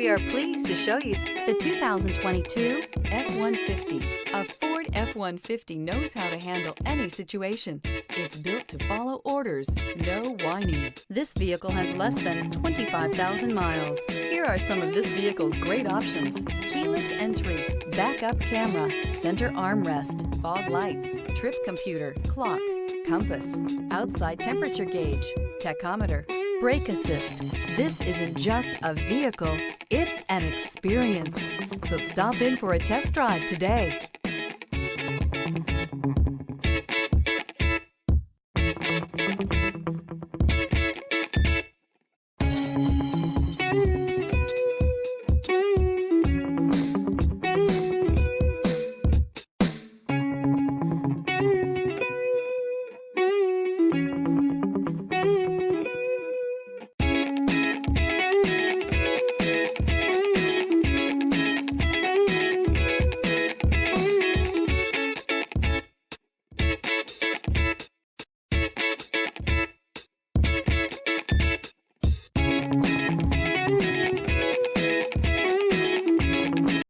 We are pleased to show you the 2022 F-150. A Ford F-150 knows how to handle any situation. It's built to follow orders, no whining. This vehicle has less than 25,000 miles. Here are some of this vehicle's great options: keyless entry, backup camera, center armrest, fog lights, trip computer, clock, compass, outside temperature gauge, tachometer, brake assist. This isn't just a vehicle, it's an experience. So stop in for a test drive today.